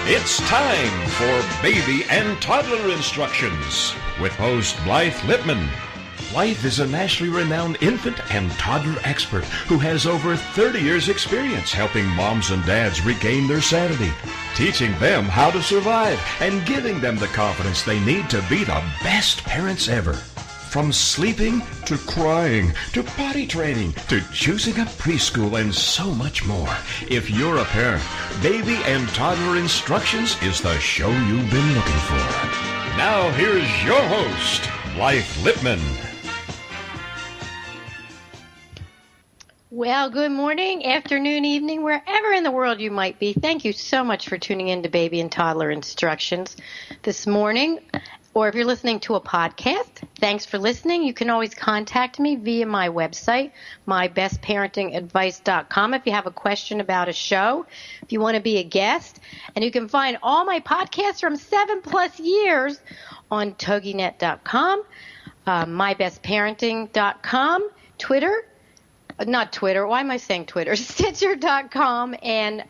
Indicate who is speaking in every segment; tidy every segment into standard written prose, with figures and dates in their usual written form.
Speaker 1: It's time for Baby and Toddler Instructions with host Blythe Lipman. Blythe is a nationally renowned infant and toddler expert who has over 30 years' experience helping moms and dads regain their sanity, teaching them how to survive, and giving them the confidence they need to be the best parents ever. From sleeping to crying to potty training to choosing a preschool and so much more. If you're a parent, Baby and Toddler Instructions is the show you've been looking for. Now here's your host, Blythe Lipman.
Speaker 2: Well, good morning, afternoon, evening, wherever in the world you might be. Thank you so much for tuning in to Baby and Toddler Instructions this morning. Or if you're listening to a podcast, thanks for listening. You can always contact me via my website, mybestparentingadvice.com, if you have a question about a show, if you want to be a guest. And you can find all my podcasts from 7+ years on toginet.com, mybestparenting.com, Twitter, not Twitter, why am I saying Twitter? Stitcher.com, and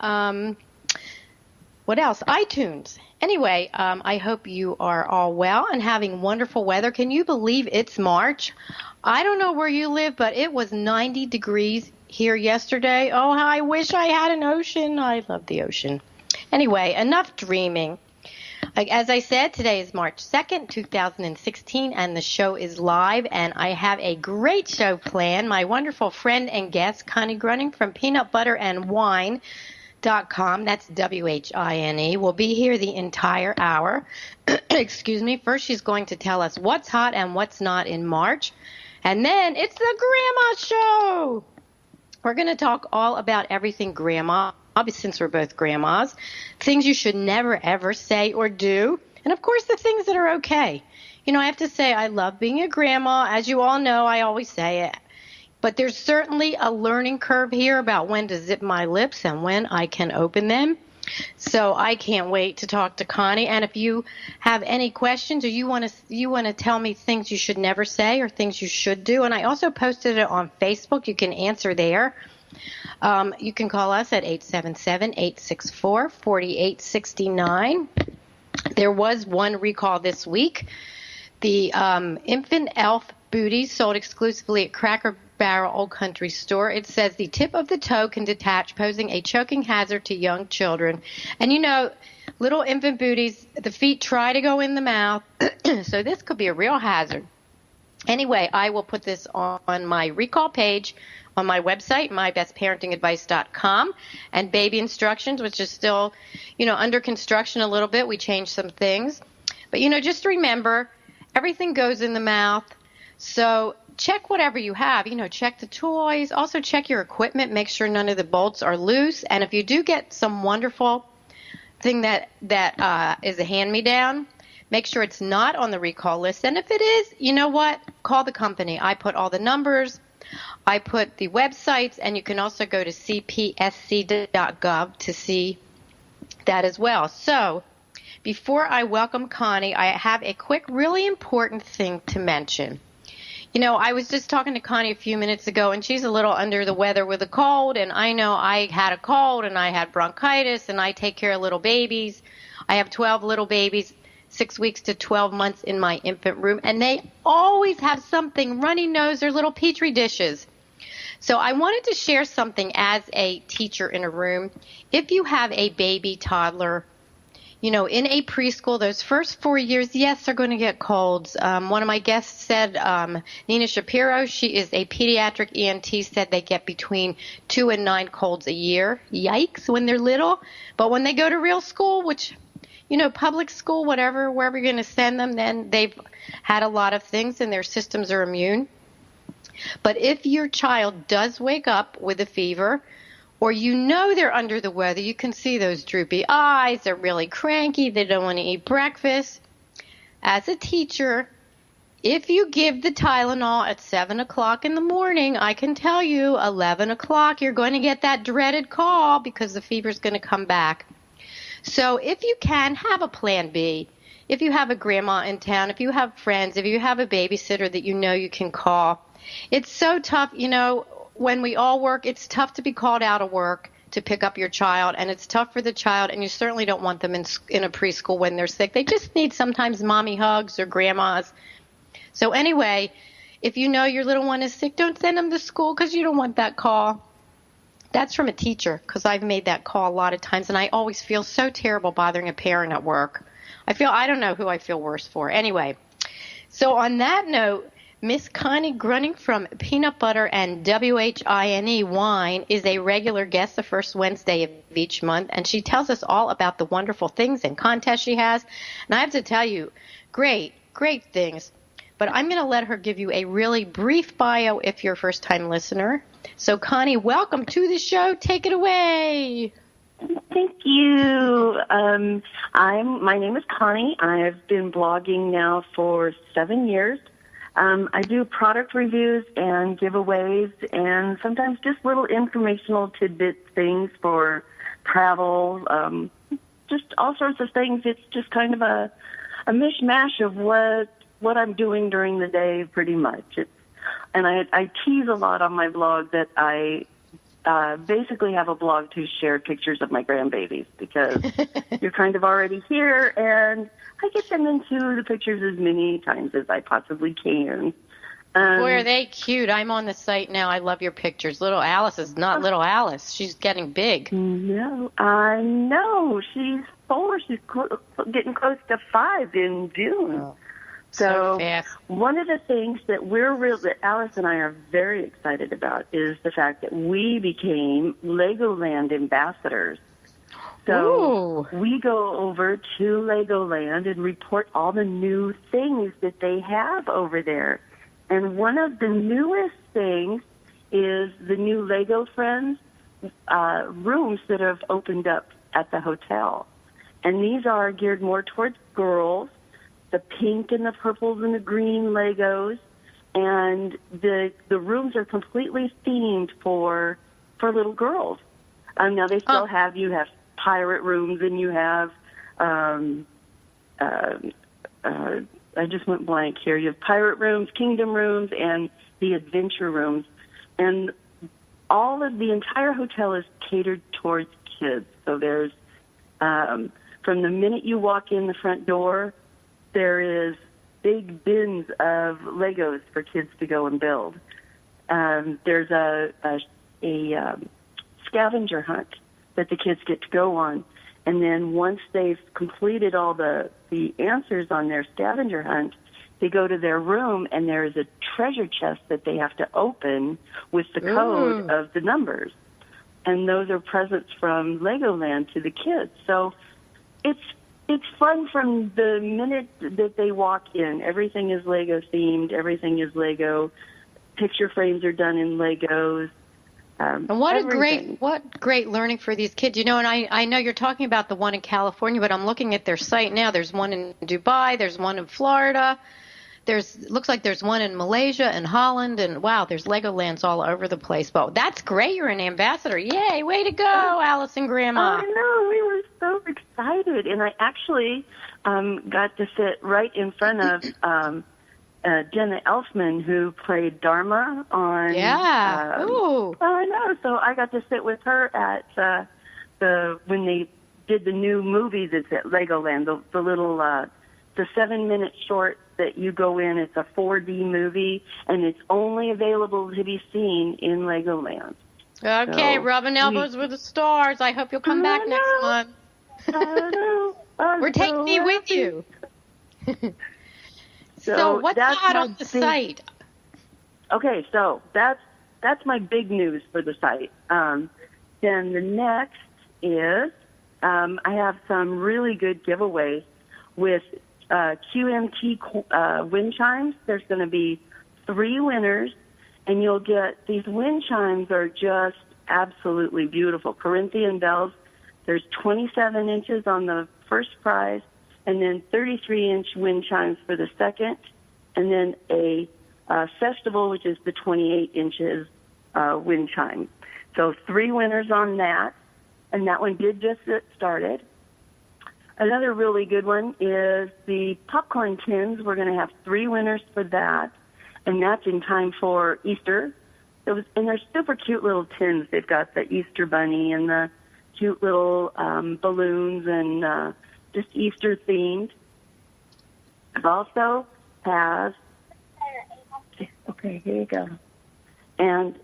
Speaker 2: what else? iTunes. Anyway, I hope you are all well and having wonderful weather. Can you believe it's March? I don't know where you live, but it was 90 degrees here yesterday. Oh, how I wish I had an ocean. I love the ocean. Anyway, enough dreaming. As I said, today is March 2nd, 2016, and the show is live, and I have a great show planned. My wonderful friend and guest, Connie Gruning from PeanutButterandWhine.com, that's WHINE, will be here the entire hour. Excuse me. First, she's going to tell us what's hot and what's not in March. And then it's the Grandma Show. We're going to talk all about everything grandma, since we're both grandmas, things you should never, ever say or do, and, of course, the things that are okay. You know, I have to say I love being a grandma. As you all know, I always say it. But there's certainly a learning curve here about when to zip my lips and when I can open them. So I can't wait to talk to Connie. And if you have any questions or you want to tell me things you should never say or things you should do, and I also posted it on Facebook. You can answer there. You can call us at 877-864-4869. There was one recall this week. The infant elf booties sold exclusively at Cracker Barrel Old Country Store. It says the tip of the toe can detach, posing a choking hazard to young children. And you know, little infant booties, the feet try to go in the mouth, so this could be a real hazard. Anyway, I will put this on my recall page on my website, mybestparentingadvice.com, and baby instructions, which is still, under construction a little bit. We changed some things. But, just remember, everything goes in the mouth. So check whatever you have. Check the toys. Also check your equipment. Make sure none of the bolts are loose. And if you do get some wonderful thing that is a hand-me-down, make sure it's not on the recall list. And if it is, you know what? Call the company. I put all the numbers. I put the websites. And you can also go to cpsc.gov to see that as well. So before I welcome Connie, I have a quick, really important thing to mention. I was just talking to Connie a few minutes ago, and she's a little under the weather with a cold, and I know I had a cold, and I had bronchitis, and I take care of little babies. I have 12 little babies, 6 weeks to 12 months in my infant room, and they always have something, runny nose or little petri dishes. So I wanted to share something as a teacher in a room. If you have a baby toddler, in a preschool, those first 4 years, yes, they're going to get colds. One of my guests said, Nina Shapiro, she is a pediatric ENT, said they get between 2 and 9 colds a year. Yikes, when they're little. But when they go to real school, which, public school, whatever, wherever you're going to send them, then they've had a lot of things and their systems are immune. But if your child does wake up with a fever, or they're under the weather, you can see those droopy eyes, they're really cranky, they don't want to eat breakfast. As a teacher, if you give the Tylenol at 7 o'clock in the morning, I can tell you 11 o'clock you're going to get that dreaded call because the fever's going to come back. So if you can, have a plan B. If you have a grandma in town, if you have friends, if you have a babysitter that you can call. It's so tough, when we all work, it's tough to be called out of work to pick up your child, and it's tough for the child, and you certainly don't want them in a preschool when they're sick. They just need sometimes mommy hugs or grandmas. So anyway, if you know your little one is sick, don't send them to school because you don't want that call. That's from a teacher, because I've made that call a lot of times, and I always feel so terrible bothering a parent at work. I don't know who I feel worse for. Anyway, so on that note, Miss Connie Gruning from Peanut Butter and WHINE Wine is a regular guest the first Wednesday of each month, and she tells us all about the wonderful things and contests she has. And I have to tell you, great things. But I'm going to let her give you a really brief bio if you're a first-time listener. So, Connie, welcome to the show. Take it away.
Speaker 3: Thank you. My name is Connie. I've been blogging now for 7 years. I do product reviews and giveaways and sometimes just little informational tidbit things for travel, just all sorts of things. It's just kind of a mishmash of what I'm doing during the day pretty much. And I tease a lot on my blog that I basically have a blog to share pictures of my grandbabies because you're kind of already here, and I get them into the pictures as many times as I possibly can.
Speaker 2: Boy, are they cute. I'm on the site now. I love your pictures. Little Alice is not little Alice. She's getting big.
Speaker 3: No, I know. She's 4. She's getting close to 5 in June.
Speaker 2: Oh.
Speaker 3: So
Speaker 2: fast.
Speaker 3: One of the things that that Alice and I are very excited about is the fact that we became Legoland ambassadors. So we go over to Legoland and report all the new things that they have over there. And one of the newest things is the new Lego Friends rooms that have opened up at the hotel. And these are geared more towards girls. The pink and the purples and the green Legos, and the rooms are completely themed for little girls. Now they still have pirate rooms, and you have I just went blank here. You have pirate rooms, kingdom rooms, and the adventure rooms, and all of the entire hotel is catered towards kids. So there's from the minute you walk in the front door, there is big bins of Legos for kids to go and build. There's a scavenger hunt that the kids get to go on. And then once they've completed all the answers on their scavenger hunt, they go to their room, and there is a treasure chest that they have to open with the code of the numbers. And those are presents from Legoland to the kids. So it's fun from the minute that they walk in. Everything is Lego themed. Everything is Lego. Picture frames are done in Legos.
Speaker 2: And what great learning for these kids. You know, and I know you're talking about the one in California, but I'm looking at their site now. There's one in Dubai. There's one in Florida. Looks like there's one in Malaysia and Holland, and wow, there's Legolands all over the place. But that's great. You're an ambassador. Yay, way to go, Alice and Grandma.
Speaker 3: I know. We were so excited. And I actually got to sit right in front of Jenna Elfman, who played Dharma on...
Speaker 2: Yeah. Ooh.
Speaker 3: I know. So I got to sit with her at when they did the new movie that's at Legoland, the little... the 7-minute short that you go in. It's a 4D movie, and it's only available to be seen in Legoland.
Speaker 2: Okay, so, rubbing elbows with the stars. I hope you'll come back next month.
Speaker 3: I know.
Speaker 2: We're taking me with you. So what's hot on the site?
Speaker 3: Okay, so that's my big news for the site. Then the next is I have some really good giveaways with QMT wind chimes. There's going to be 3 winners, and you'll get, these wind chimes are just absolutely beautiful. Corinthian bells. There's 27 inches on the first prize, and then 33-inch wind chimes for the second, and then a festival, which is the 28 inches wind chime. So 3 winners on that, and that one did just get started. Another really good one is the popcorn tins. We're going to have 3 winners for that, and that's in time for Easter. and they're super cute little tins. They've got the Easter bunny and the cute little balloons and just Easter themed. It also has, okay, here you go. And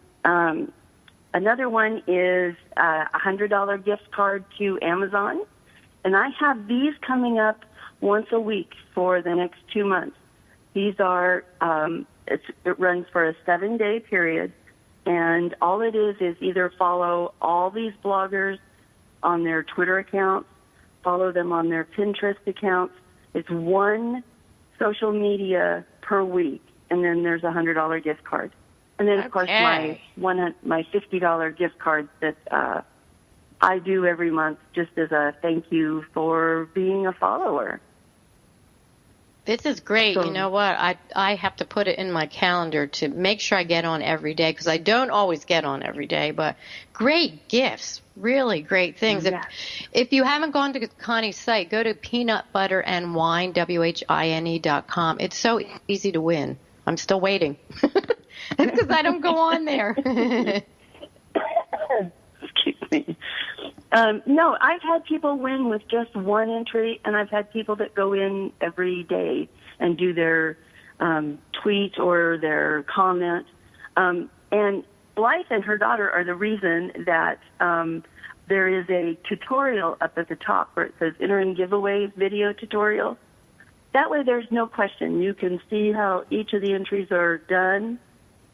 Speaker 3: another one is a $100 gift card to Amazon. And I have these coming up once a week for the next 2 months. These are, it runs for a 7-day period. And all it is either follow all these bloggers on their Twitter accounts, follow them on their Pinterest accounts. It's one social media per week, and then there's a $100 gift card. And then, of course, my $50 gift card that I do every month just as a thank you for being a follower.
Speaker 2: This is great. So, you know what? I have to put it in my calendar to make sure I get on every day, because I don't always get on every day. But great gifts, really great things. Yes. If you haven't gone to Connie's site, go to PeanutButterandWhine, WHINE.com. It's so easy to win. I'm still waiting because I don't go on there.
Speaker 3: Excuse me. No, I've had people win with just one entry, and I've had people that go in every day and do their tweet or their comment. And Blythe and her daughter are the reason that there is a tutorial up at the top where it says enter in giveaway video tutorial. That way there's no question. You can see how each of the entries are done,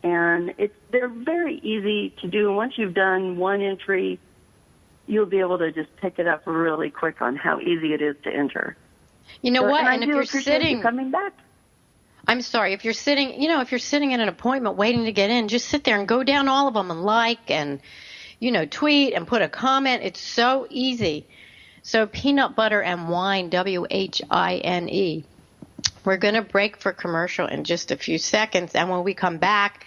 Speaker 3: and they're very easy to do. And once you've done one entry, you'll be able to just pick it up really quick on how easy it is to enter.
Speaker 2: You know what?
Speaker 3: And if you're sitting, coming back.
Speaker 2: I'm sorry. If you're sitting at an appointment waiting to get in, just sit there and go down all of them and like and, tweet and put a comment. It's so easy. So Peanut Butter and Wine, WHINE. We're going to break for commercial in just a few seconds, and when we come back,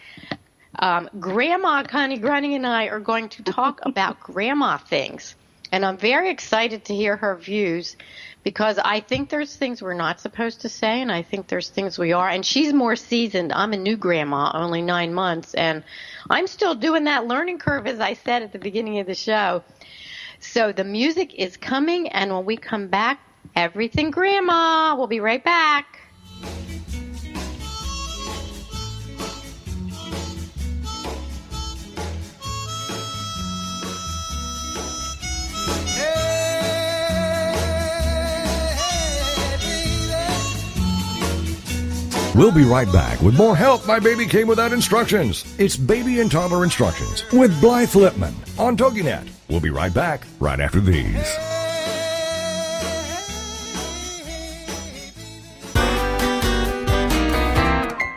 Speaker 2: Grandma Connie Gruning and I are going to talk about grandma things. And I'm very excited to hear her views, because I think there's things we're not supposed to say, and I think there's things we are. And she's more seasoned. I'm a new grandma, only 9 months, and I'm still doing that learning curve, as I said at the beginning of the show. So the music is coming, and when we come back, everything grandma. We'll be right back.
Speaker 1: We'll be right back with more Help My Baby Came Without Instructions. It's Baby and Toddler Instructions with Blythe Lipman on TogiNet. We'll be right back right after these.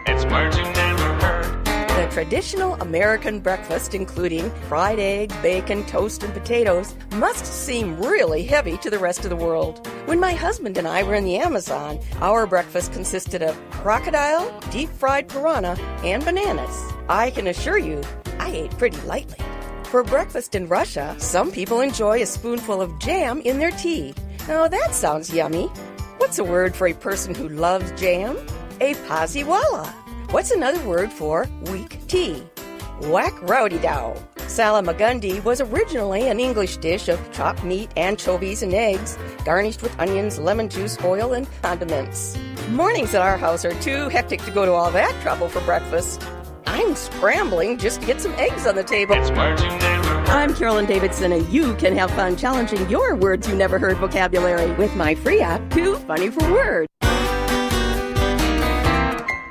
Speaker 4: It's words you never heard.
Speaker 5: The traditional American breakfast, including fried eggs, bacon, toast, and potatoes, must seem really heavy to the rest of the world. When my husband and I were in the Amazon, our breakfast consisted of crocodile, deep-fried piranha, and bananas. I can assure you, I ate pretty lightly. For breakfast in Russia, some people enjoy a spoonful of jam in their tea. Now that sounds yummy. What's a word for a person who loves jam? A poziwala. What's another word for weak tea? Whack-rowdy-dow. Salamagundi was originally an English dish of chopped meat, anchovies, and eggs, garnished with onions, lemon juice, oil, and condiments. Mornings at our house are too hectic to go to all that trouble for breakfast. I'm scrambling just to get some eggs on the table.
Speaker 4: It's words you never heard.
Speaker 5: I'm Carolyn Davidson, and you can have fun challenging your words you never heard vocabulary with my free app, Too Funny for Words.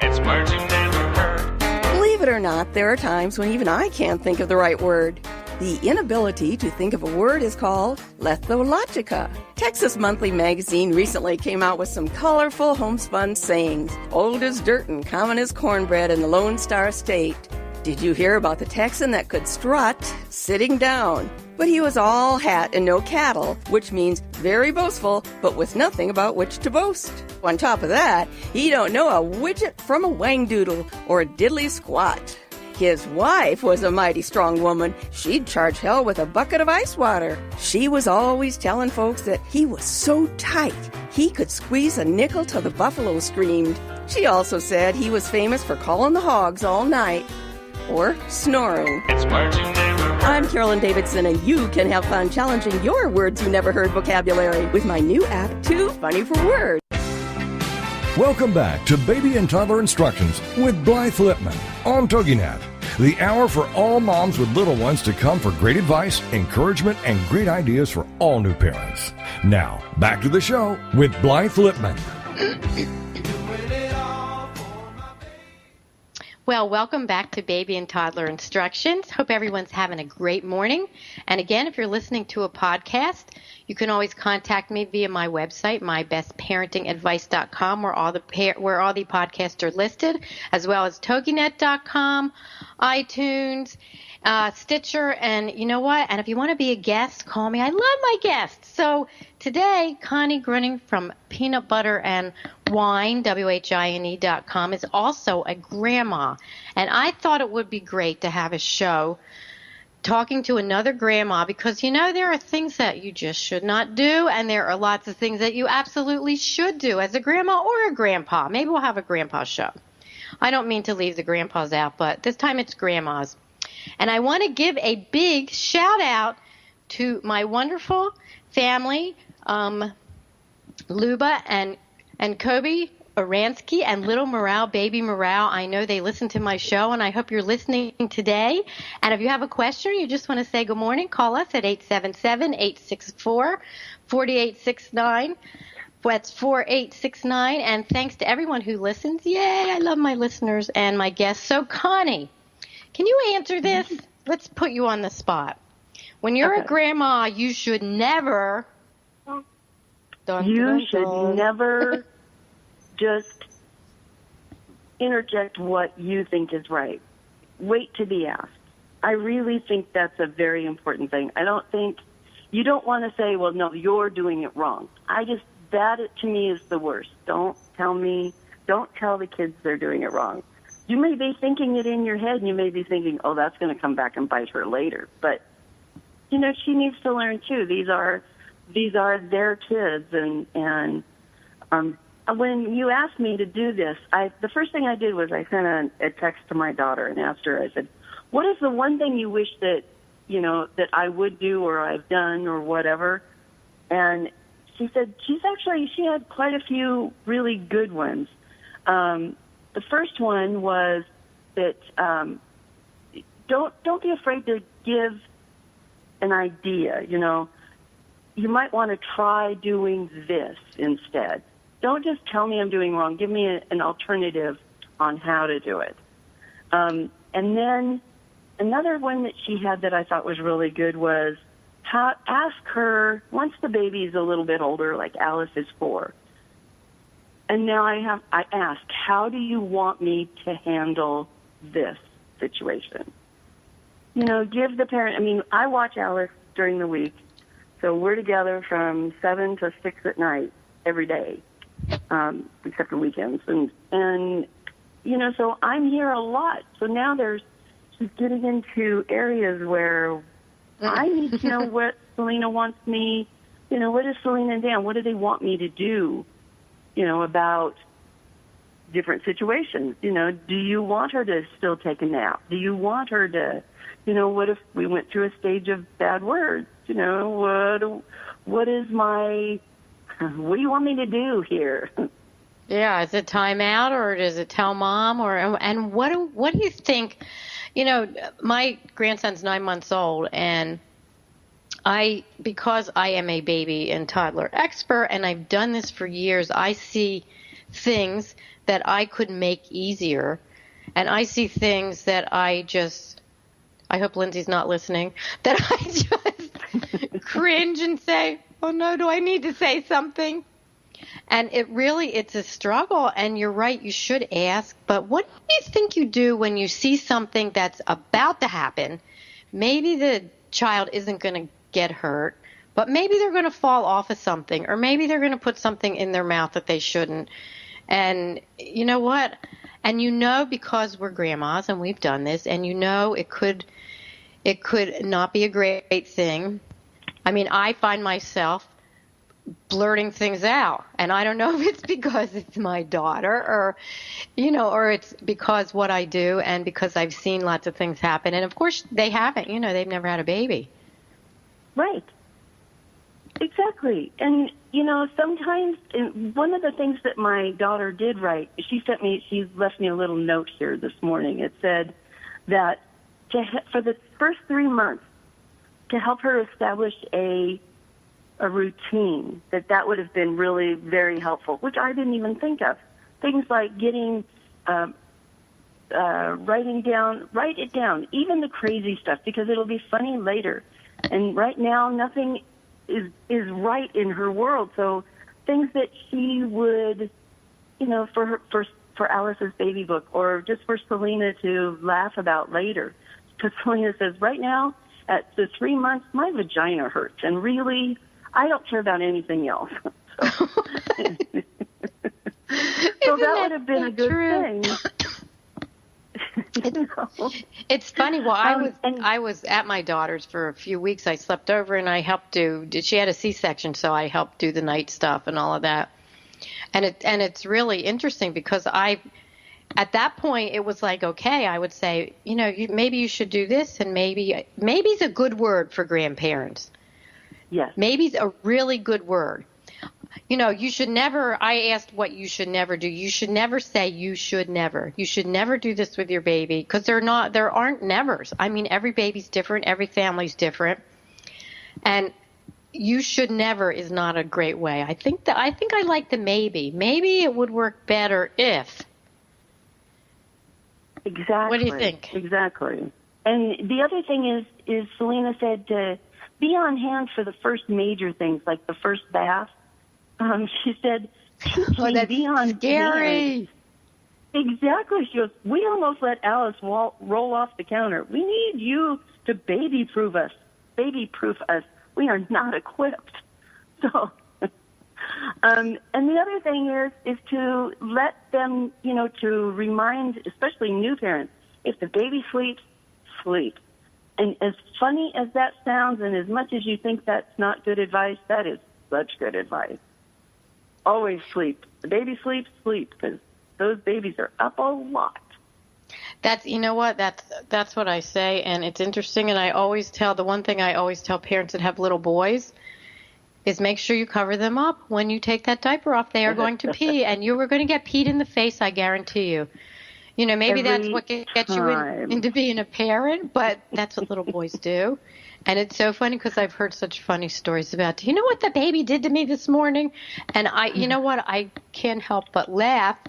Speaker 4: It's words you never heard.
Speaker 5: Believe it or not, there are times when even I can't think of the right word. The inability to think of a word is called lethologica. Texas Monthly Magazine recently came out with some colorful homespun sayings. Old as dirt and common as cornbread in the Lone Star State. Did you hear about the Texan that could strut sitting down? But he was all hat and no cattle, which means very boastful, but with nothing about which to boast. On top of that, he don't know a widget from a wangdoodle or a diddly squat. His wife was a mighty strong woman. She'd charge hell with a bucket of ice water. She was always telling folks that he was so tight, he could squeeze a nickel till the buffalo screamed. She also said he was famous for calling the hogs all night. or snoring.
Speaker 4: It's words you never heard.
Speaker 5: I'm Carolyn Davidson, and you can have fun challenging your words you never heard vocabulary with my new app, Too Funny for Words.
Speaker 6: Welcome back to Baby and Toddler Instructions with Blythe Lipman on TogiNet, the hour for all moms with little ones to come for great advice, encouragement, and great ideas for all new parents. Now, back to the show with Blythe Lipman.
Speaker 2: Well, welcome back to Baby and Toddler Instructions. Hope everyone's having a great morning. And again, if you're listening to a podcast, you can always contact me via my website, mybestparentingadvice.com, where all the podcasts are listed, as well as toginet.com, iTunes, Stitcher, and you know what? And if you want to be a guest, call me. I love my guests. So today, Connie Gruning from PeanutButterandWhine, WHINE.com, is also a grandma. And I thought it would be great to have a show talking to another grandma, because, you know, there are things that you just should not do, and there are lots of things that you absolutely should do as a grandma or a grandpa. Maybe we'll have a grandpa show. I don't mean to leave the grandpas out, but this time it's grandmas. And I want to give a big shout out to my wonderful family, Luba and Kobe Oransky and little Morale, baby Morale. I know they listen to my show, and I hope you're listening today. And if you have a question or you just want to say good morning, call us at 877-864-4869. That's 4869. And thanks to everyone who listens. Yay, I love my listeners and my guests. So, Connie, can you answer this? Let's put you on the spot. When you're a grandma, you should never...
Speaker 3: never just interject what you think is right. Wait to be asked. I really think that's a very important thing. I don't think, you don't want to say, well, no, you're doing it wrong. That to me is the worst. Don't tell the kids they're doing it wrong. You may be thinking it in your head, and you may be thinking, oh, that's going to come back and bite her later. But, you know, she needs to learn too. These are their kids, and when you asked me to do this, the first thing I did was I sent a text to my daughter and asked her, I said, what is the one thing you wish that, you know, that I would do or I've done or whatever? And she said she had quite a few really good ones. The first one was that don't be afraid to give an idea, you know. You might want to try doing this instead. Don't just tell me I'm doing wrong. Give me an alternative on how to do it. And then another one that she had that I thought was really good was ask her, once the baby's a little bit older, like Alice is 4, and now I ask, how do you want me to handle this situation? You know, give the parent, I mean, I watch Alice during the week, so we're together from 7 to 6 at night every day, except for weekends. And you know, so I'm here a lot. So now she's getting into areas where I need to know what Selena wants me, you know, what is Selena and Dan, what do they want me to do, you know, about different situations. You know, do you want her to still take a nap? Do you want her to, you know, what if we went through a stage of bad words? You know, what do you want me to do here?
Speaker 2: Yeah, is it time out, or does it tell mom, and what do you think? You know, my grandson's 9 months old, and because I am a baby and toddler expert, and I've done this for years, I see things that I could make easier, and I see things that I hope Lindsay's not listening, that I just cringe and say, oh no, do I need to say something? And it's a struggle, and you're right, you should ask, but what do you think you do when you see something that's about to happen? Maybe the child isn't going to get hurt, but maybe they're going to fall off of something, or maybe they're going to put something in their mouth that they shouldn't. And you know what? And you know, because we're grandmas and we've done this, and you know it could not be a great thing. I mean, I find myself blurting things out. And I don't know if it's because it's my daughter or, or it's because what I do and because I've seen lots of things happen. And, of course, they haven't. They've never had a baby.
Speaker 3: Right. Exactly. And, sometimes one of the things that my daughter did write, she left me a little note here this morning. It said that for the first 3 months, to help her establish a routine, that would have been really very helpful, which I didn't even think of. Things like getting, write it down, even the crazy stuff, because it'll be funny later. And right now, nothing is right in her world. So things that she would, for Alice's baby book, or just for Selena to laugh about later. Because Selena says, right now, at the 3 months, my vagina hurts, and really, I don't care about anything else. So that would have been a good thing.
Speaker 2: It's funny. Well, I was at my daughter's for a few weeks. I slept over and I helped she had a C-section, so I helped do the night stuff and all of that. And it's really interesting because at that point it was like, okay, I would say, maybe you should do this, and maybe's a good word for grandparents.
Speaker 3: Yes.
Speaker 2: Maybe's a really good word. You should never, I asked what you should never do. You should never say you should never. You should never do this with your baby, because there aren't nevers. I mean, every baby's different. Every family's different. And you should never is not a great way. I think I like the maybe. Maybe it would work better if.
Speaker 3: Exactly.
Speaker 2: What do you think?
Speaker 3: Exactly. And the other thing is Selena said to be on hand for the first major things, like the first bath. She said,
Speaker 2: that's
Speaker 3: be on
Speaker 2: scary.
Speaker 3: hand. Exactly. She goes, we almost let Alice roll off the counter. We need you to baby-proof us. We are not equipped. So, and the other thing is to let them, to remind, especially new parents, if the baby sleeps, sleep. And as funny as that sounds, and as much as you think that's not good advice, that is such good advice. Always sleep. The baby sleeps, sleep, because those babies are up a lot.
Speaker 2: That's what I say, and it's interesting. And the one thing I always tell parents that have little boys is make sure you cover them up when you take that diaper off. They are going to pee, and you are going to get peed in the face, I guarantee you. Maybe that's what gets you into being a parent, but that's what little boys do. And it's so funny because I've heard such funny stories about, you know what the baby did to me this morning? And I can't help but laugh.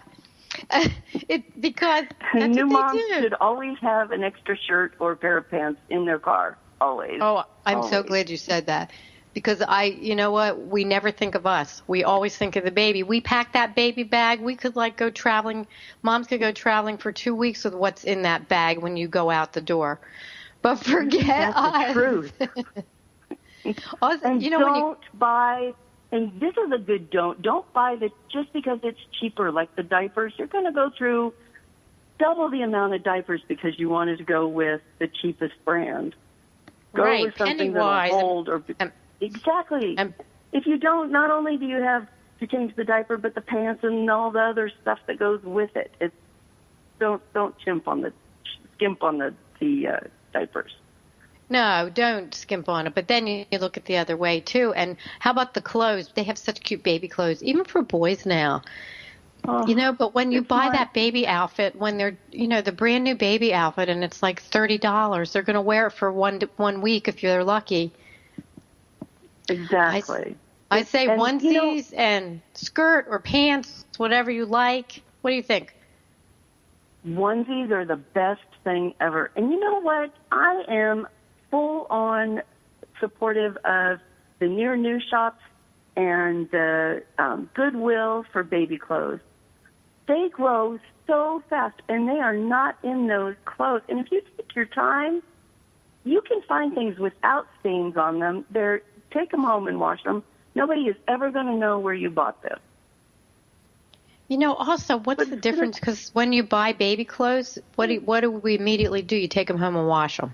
Speaker 2: Because that's
Speaker 3: new
Speaker 2: what
Speaker 3: moms
Speaker 2: they do.
Speaker 3: should always have an extra shirt or pair of pants in their car. Always.
Speaker 2: Oh, I'm
Speaker 3: always.
Speaker 2: So glad you said that. Because we never think of us. We always think of the baby. We pack that baby bag. We could go traveling. Moms could go traveling for 2 weeks with what's in that bag when you go out the door. But forget
Speaker 3: That's the truth.
Speaker 2: Also,
Speaker 3: and don't buy, and this is a good don't buy just because it's cheaper, like the diapers. You're going to go through double the amount of diapers because you wanted to go with the cheapest brand. Go
Speaker 2: right,
Speaker 3: with something that'll hold. Exactly. If you don't, not only do you have to change the diaper, but the pants and all the other stuff that goes with it. Don't skimp on the diapers.
Speaker 2: No, don't skimp on it. But then you look at the other way, too. And how about the clothes? They have such cute baby clothes, even for boys now.
Speaker 3: Oh,
Speaker 2: but when you buy that baby outfit, when they're, the brand new baby outfit, and it's like $30, they're going to wear it for one week if you're lucky.
Speaker 3: Exactly.
Speaker 2: I say onesies and skirt or pants, whatever you like. What do you think?
Speaker 3: Onesies are the best thing ever. And you know what? I am full-on supportive of the near new shops and the Goodwill for baby clothes. They grow so fast, and they are not in those clothes. And if you take your time, you can find things without stains on them. Take them home and wash them. Nobody is ever going to know where you bought them.
Speaker 2: Also, what's the difference? Because when you buy baby clothes, what do we immediately do? You take them home and wash them.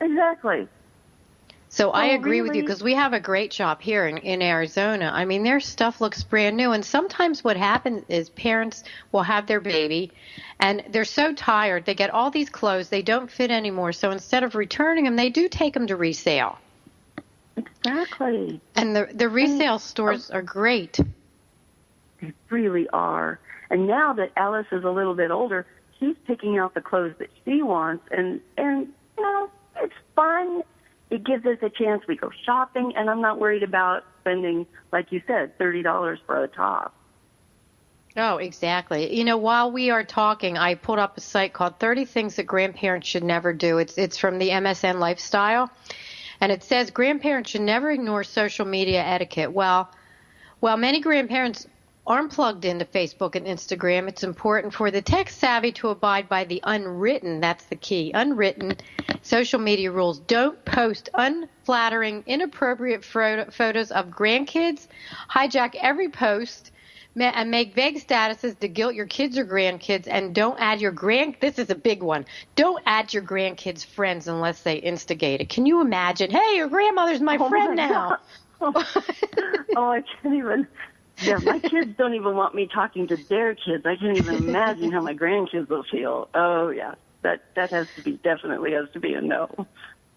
Speaker 3: Exactly.
Speaker 2: So I agree with you, because we have a great shop here in Arizona. I mean, their stuff looks brand new. And sometimes what happens is parents will have their baby, and they're so tired. They get all these clothes. They don't fit anymore. So instead of returning them, they do take them to resale.
Speaker 3: Exactly.
Speaker 2: And the resale stores are great.
Speaker 3: They really are. And now that Alice is a little bit older, she's picking out the clothes that she wants. And you know, it's fun. It gives us a chance. We go shopping, and I'm not worried about spending, like you said, $30 for a top.
Speaker 2: Oh, exactly. You know, while we are talking, I pulled up a site called 30 Things That Grandparents Should Never Do. It's from the MSN Lifestyle, and it says grandparents should never ignore social media etiquette. Well, many grandparents aren't plugged into Facebook and Instagram, it's important for the tech-savvy to abide by the unwritten, that's the key, unwritten social media rules. Don't post unflattering, inappropriate photos of grandkids. Hijack every post and make vague statuses to guilt your kids or grandkids. And don't add this is a big one, don't add your grandkids' friends unless they instigate it. Can you imagine? Hey, your grandmother's my friend now.
Speaker 3: Oh, I can't even... Yeah, my kids don't even want me talking to their kids. I can't even imagine how my grandkids will feel. Oh, yeah, that definitely has to be a no.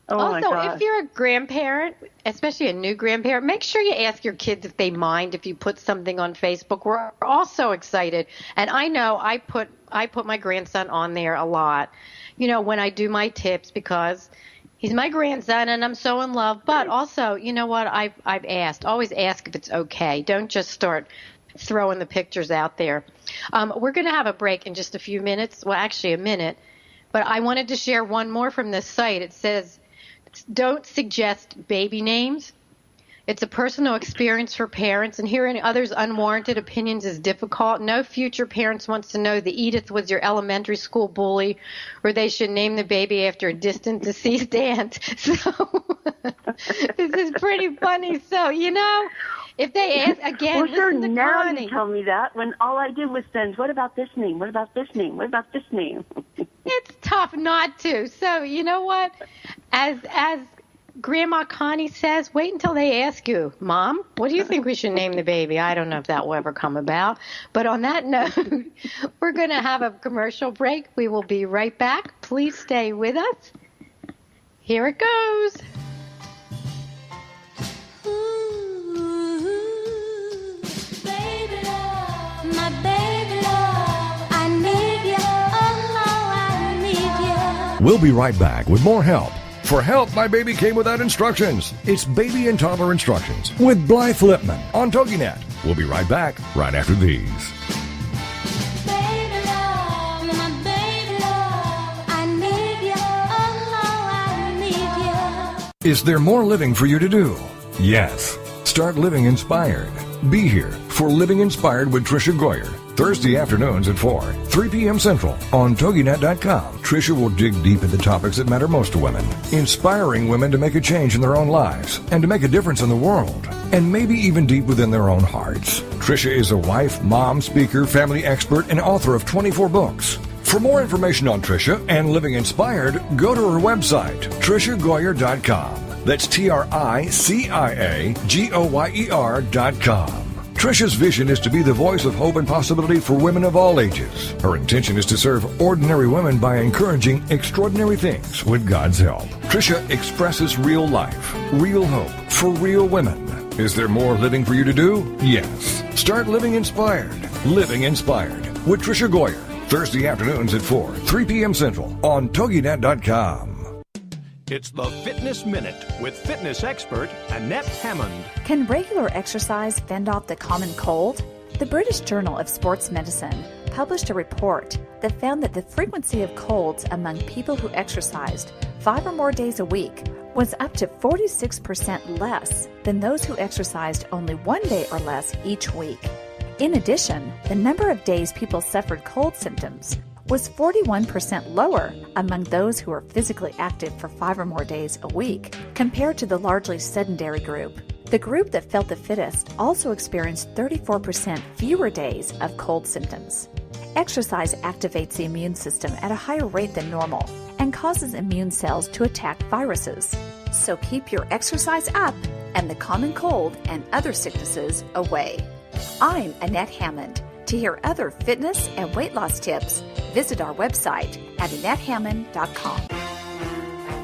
Speaker 3: Oh,
Speaker 2: also,
Speaker 3: my gosh.
Speaker 2: if you're a grandparent, especially a new grandparent, make sure you ask your kids if they mind if you put something on Facebook. We're all so excited. And I know I put my grandson on there a lot, you know, when I do my tips, because he's my grandson and I'm so in love. But also, you know what, I've always ask if it's okay. Don't just start throwing the pictures out there. We're going to have a break in just a few minutes. Well, actually a minute. But I wanted to share one more from this site. It says, don't suggest baby names. It's a personal experience for parents, and hearing others' unwarranted opinions is difficult. No future parents wants to know that Edith was your elementary school bully, or they should name the baby after a distant deceased aunt. So this is pretty funny. So, you know, if they ask again,
Speaker 3: well, sure,
Speaker 2: listen to
Speaker 3: now
Speaker 2: Connie.
Speaker 3: You tell me that when all I did was send, what about this name? What about this name? What about this name?
Speaker 2: It's tough not to. So, you know what? As Grandma Connie says, wait until they ask you, Mom, what do you think we should name the baby? I don't know if that will ever come about. But on that note, we're going to have a commercial break. We will be right back. Please stay with us. Here it goes.
Speaker 7: Ooh, baby love, my baby love, I need you, oh, I need you.
Speaker 6: We'll be right back with more help. For help, my baby came without instructions. It's Baby and Toddler Instructions with Blythe Lipman on TogiNet. We'll be right back right after these.
Speaker 7: Baby love, my baby love, I need you, oh, I need you.
Speaker 6: Is there more living for you to do? Yes. Start living inspired. Be here for Living Inspired with Tricia Goyer, Thursday afternoons at 4, 3 p.m. Central on TogiNet.com. Tricia will dig deep into topics that matter most to women, inspiring women to make a change in their own lives and to make a difference in the world, and maybe even deep within their own hearts. Tricia is a wife, mom, speaker, family expert, and author of 24 books. For more information on Tricia and Living Inspired, go to her website, TriciaGoyer.com. That's TriciaGoyer.com. Tricia's vision is to be the voice of hope and possibility for women of all ages. Her intention is to serve ordinary women by encouraging extraordinary things with God's help. Tricia expresses real life, real hope for real women. Is there more living for you to do? Yes. Start living inspired. Living Inspired with Tricia Goyer. Thursday afternoons at 4, 3 p.m. Central on TogiNet.com.
Speaker 8: It's the Fitness Minute with fitness expert Annette Hammond.
Speaker 9: Can regular exercise fend off the common cold? The British Journal of Sports Medicine published a report that found that the frequency of colds among people who exercised 5 or more days a week was up to 46% less than those who exercised only 1 day or less each week. In addition, the number of days people suffered cold symptoms was 41% lower among those who were physically active for 5 or more days a week compared to the largely sedentary group. The group that felt the fittest also experienced 34% fewer days of cold symptoms. Exercise activates the immune system at a higher rate than normal and causes immune cells to attack viruses. So keep your exercise up and the common cold and other sicknesses away. I'm Annette Hammond. To hear other fitness and weight loss tips, visit our website at AnnetteHammond.com.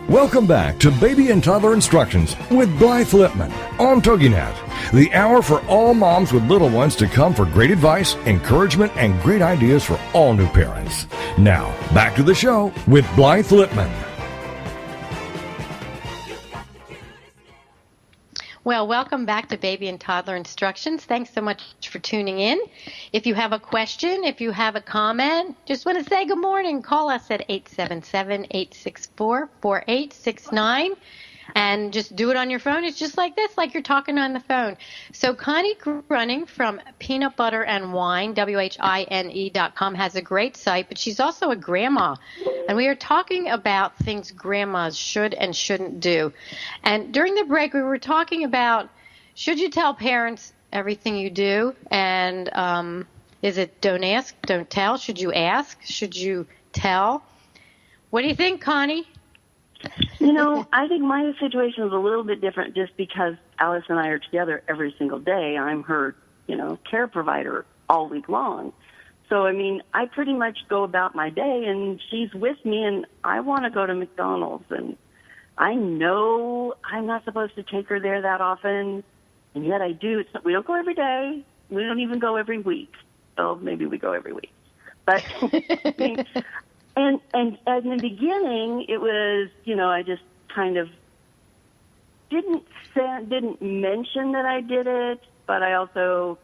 Speaker 6: Welcome back to Baby and Toddler Instructions with Blythe Lipman on TogiNet, the hour for all moms with little ones to come for great advice, encouragement, and great ideas for all new parents. Now, back to the show with Blythe Lipman.
Speaker 2: Well, welcome back to Baby and Toddler Instructions. Thanks so much for tuning in. If you have a question, if you have a comment, just want to say good morning, call us at 877-864-4869. And just do it on your phone. It's just like this, like you're talking on the phone. So Connie Gruning from PeanutButterandWhine, WHINE.com, has a great site, but she's also a grandma. And we are talking about things grandmas should and shouldn't do. And during the break, we were talking about, should you tell parents everything you do? And is it don't ask, don't tell? Should you ask? Should you tell? What do you think, Connie?
Speaker 3: You know, I think my situation is a little bit different just because Alice and I are together every single day. I'm her, care provider all week long. So, I mean, I pretty much go about my day, and she's with me, and I want to go to McDonald's, and I know I'm not supposed to take her there that often, and yet I do. We don't go every day. We don't even go every week. So maybe we go every week. But I mean, And in the beginning, it was, I just kind of didn't mention that I did it, but I also,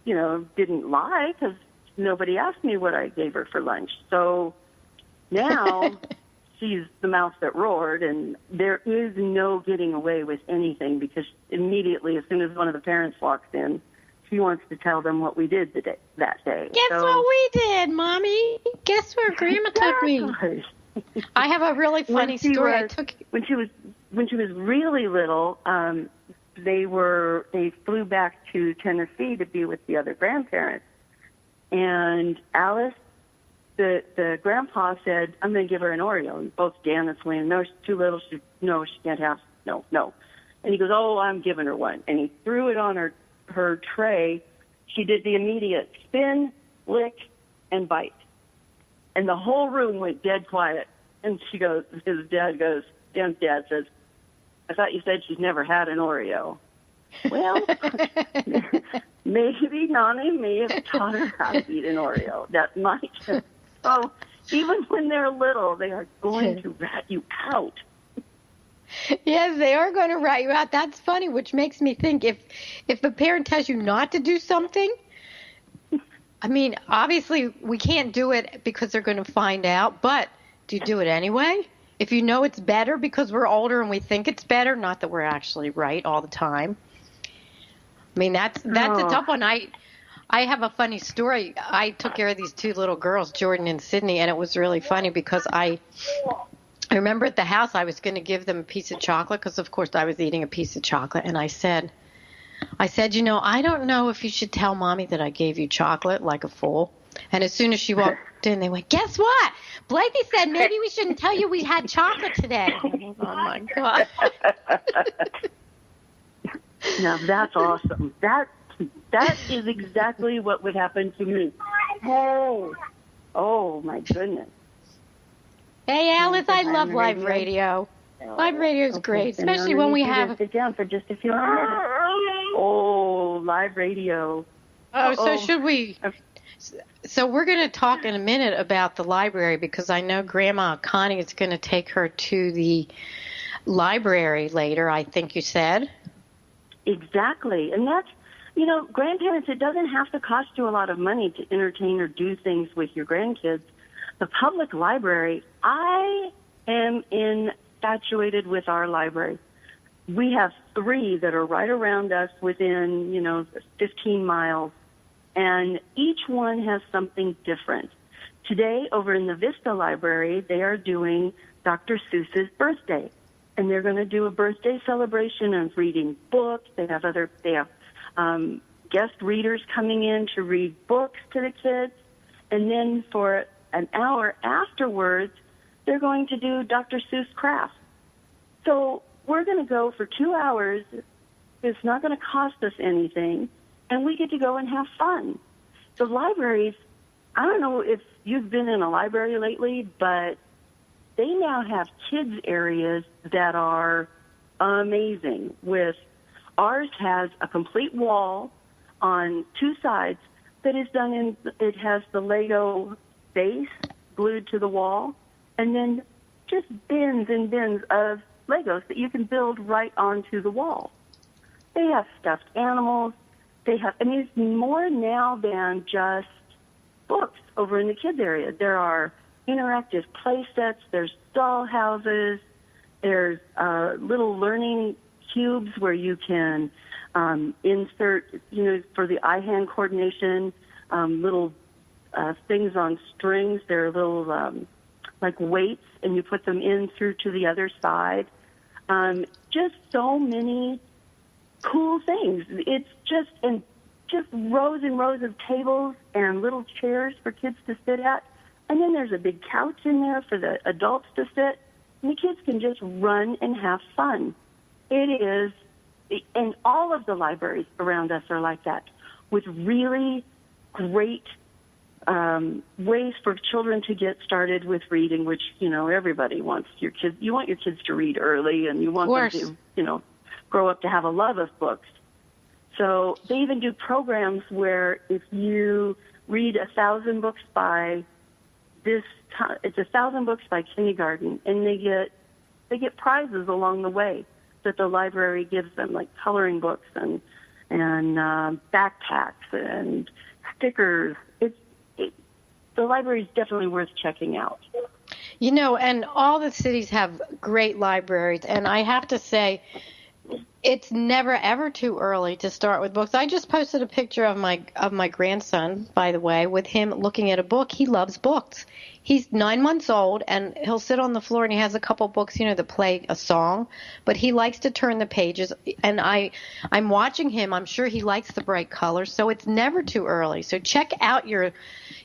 Speaker 3: didn't lie because nobody asked me what I gave her for lunch. So now she's the mouse that roared, and there is no getting away with anything because immediately, as soon as one of the parents walks in, she wants to tell them what we did that day.
Speaker 2: Guess what we did, Mommy? Guess where Grandma took me? I have a really funny story.
Speaker 3: When she was really little, they flew back to Tennessee to be with the other grandparents. And Alice, the grandpa said, "I'm going to give her an Oreo." And both Dan and Selena, "No, she's too little. She can't have. No." And he goes, "Oh, I'm giving her one." And he threw it on her tray. She did the immediate spin, lick, and bite. And the whole room went dead quiet. And Dan's dad says, "I thought you said she's never had an Oreo." Well, maybe Nani may have taught her how to eat an Oreo. That might. So even when they're little, they are going to rat you out.
Speaker 2: Yes, they are going to rat you out. That's funny, which makes me think if a parent tells you not to do something, I mean, obviously we can't do it because they're going to find out, but do you do it anyway? If you know it's better because we're older and we think it's better, not that we're actually right all the time. I mean, that's a tough one. I have a funny story. I took care of these two little girls, Jordan and Sydney, and it was really funny because I remember at the house I was going to give them a piece of chocolate because, of course, I was eating a piece of chocolate. And I said, I don't know if you should tell Mommy that I gave you chocolate like a fool. And as soon as she walked in, they went, "Guess what? Blythe said maybe we shouldn't tell you we had chocolate today." Oh, my God.
Speaker 3: Now, that's awesome. That is exactly what would happen to me. Oh, my goodness.
Speaker 2: Hey, Alice, I love live radio. Live radio is great, especially when we have...
Speaker 3: Sit down for just a few minutes. Oh, live radio.
Speaker 2: Oh, so should we... So we're going to talk in a minute about the library because I know Grandma Connie is going to take her to the library later, I think you said.
Speaker 3: Exactly. And that's, grandparents, it doesn't have to cost you a lot of money to entertain or do things with your grandkids. The public library, I am infatuated with our library. We have 3 that are right around us within, 15 miles, and each one has something different. Today, over in the Vista Library, they are doing Dr. Seuss's birthday, and they're going to do a birthday celebration of reading books. They have guest readers coming in to read books to the kids, and then for an hour afterwards, they're going to do Dr. Seuss crafts. So we're going to go for 2 hours. It's not going to cost us anything, and we get to go and have fun. The libraries, I don't know if you've been in a library lately, but they now have kids areas that are amazing. Ours has a complete wall on 2 sides that is done it has the Lego base glued to the wall, and then just bins and bins of Legos that you can build right onto the wall. They have stuffed animals. It's more now than just books over in the kids area. There are interactive play sets. There's doll houses. There's little learning cubes where you can insert, for the eye-hand coordination, little things on strings. They're little like weights, and you put them in through to the other side. Just so many cool things. It's just rows and rows of tables and little chairs for kids to sit at. And then there's a big couch in there for the adults to sit. And the kids can just run and have fun. It is, and all of the libraries around us are like that, with really great ways for children to get started with reading, which, everybody wants your kids. You want your kids to read early, and you want them to, grow up to have a love of books. So they even do programs where if you read 1,000 books by it's 1,000 books by kindergarten, and they get prizes along the way that the library gives them, like coloring books and backpacks and stickers. The library is definitely worth checking out.
Speaker 2: And all the cities have great libraries, and I have to say, it's never ever too early to start with books. I just posted a picture of my grandson, by the way, with him looking at a book. He loves books. He's 9 months old, and he'll sit on the floor, and he has a couple books, that play a song, but he likes to turn the pages, and I'm watching him. I'm sure he likes the bright colors, so it's never too early. So check out your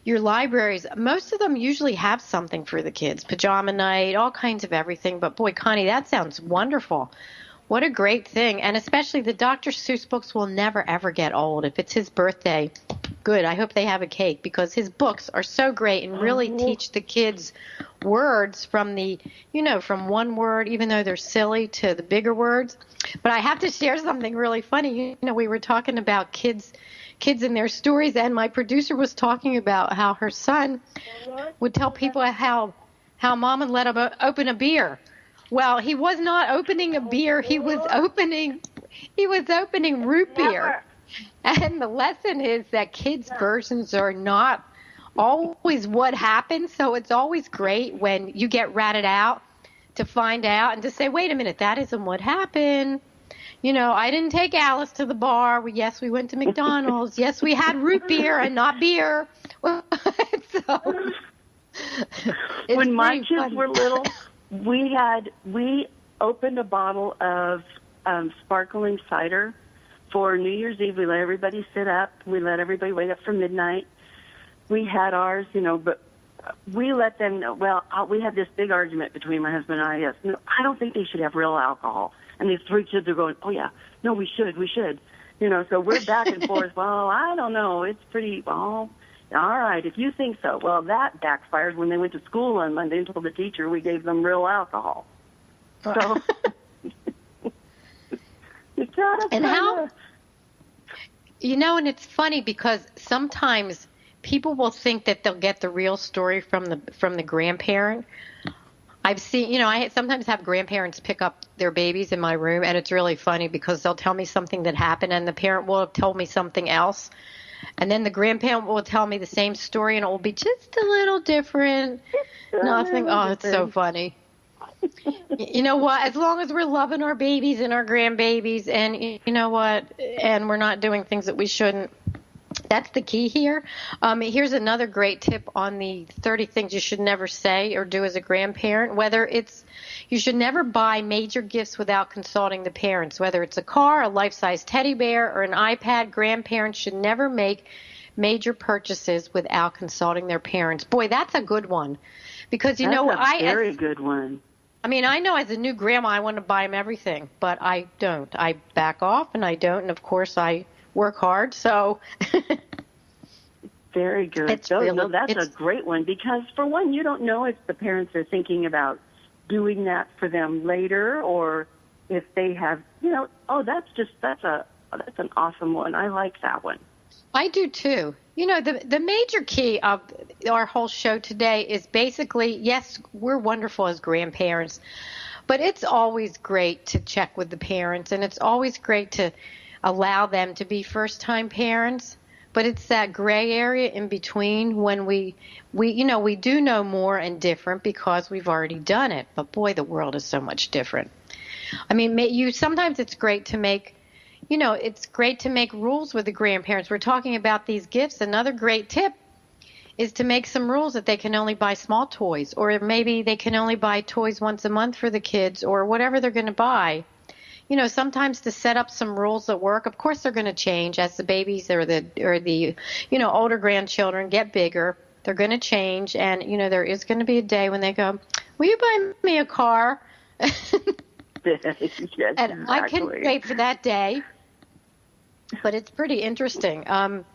Speaker 2: libraries. Most of them usually have something for the kids, pajama night, all kinds of everything, but boy, Connie, that sounds wonderful. What a great thing. And especially the Dr. Seuss books will never, ever get old. If it's his birthday, good. I hope they have a cake, because his books are so great and really teach the kids words from from one word, even though they're silly, to the bigger words. But I have to share something really funny. We were talking about kids and their stories, and my producer was talking about how her son would tell people how mom would let him open a beer. Well, he was not opening a beer. He was opening root beer. And the lesson is that kids' versions are not always what happens. So it's always great when you get ratted out to find out and to say, wait a minute, that isn't what happened. I didn't take Alice to the bar. Yes, we went to McDonald's. Yes, we had root beer and not beer.
Speaker 3: When my kids were little, we opened a bottle of sparkling cider for New Year's Eve. We let everybody sit up. We let everybody wait up for midnight. We had ours, but we let them know. Well, we had this big argument between my husband and I. Yes, no, I don't think they should have real alcohol. And these 3 kids are going, oh yeah, no, we should. So we're back and forth. Well, I don't know. It's pretty, all right, if you think so. Well, that backfired when they went to school on Monday and told the teacher we gave them real alcohol. So, you gotta
Speaker 2: and how, and it's funny because sometimes people will think that they'll get the real story from the grandparent. I've seen, I sometimes have grandparents pick up their babies in my room, and it's really funny because they'll tell me something that happened, and the parent will have told me something else. And then the grandparent will tell me the same story, and it will be just a little different. Nothing. Oh, it's so funny. You know what? As long as we're loving our babies and our grandbabies, and you know what? And we're not doing things that we shouldn't. That's the key here. Here's another great tip on the 30 things you should never say or do as a grandparent. You should never buy major gifts without consulting the parents. Whether it's a car, a life-size teddy bear, or an iPad, grandparents should never make major purchases without consulting their parents. Boy, that's a good one. Because,
Speaker 3: that's a very good one.
Speaker 2: I mean, I know as a new grandma, I want to buy them everything, but I don't. I back off, and I don't. And, of course, I work hard, so...
Speaker 3: Very good. That's a great one because, for one, you don't know if the parents are thinking about doing that for them later, or if they have, that's an awesome one. I like that one.
Speaker 2: I do too. The major key of our whole show today is basically, yes, we're wonderful as grandparents, but it's always great to check with the parents, and it's always great to allow them to be first-time parents. But it's that gray area in between when we do know more and different because we've already done it. But boy, the world is so much different. I mean, sometimes it's great to make, rules with the grandparents. We're talking about these gifts. Another great tip is to make some rules that they can only buy small toys, or maybe they can only buy toys once a month for the kids, or whatever they're going to buy. Sometimes to set up some rules that work. Of course, they're going to change as the babies or the older grandchildren get bigger. They're going to change, and there is going to be a day when they go, "Will you buy me a car?"
Speaker 3: Yes,
Speaker 2: and
Speaker 3: exactly.
Speaker 2: I can wait for that day. But it's pretty interesting.
Speaker 3: That's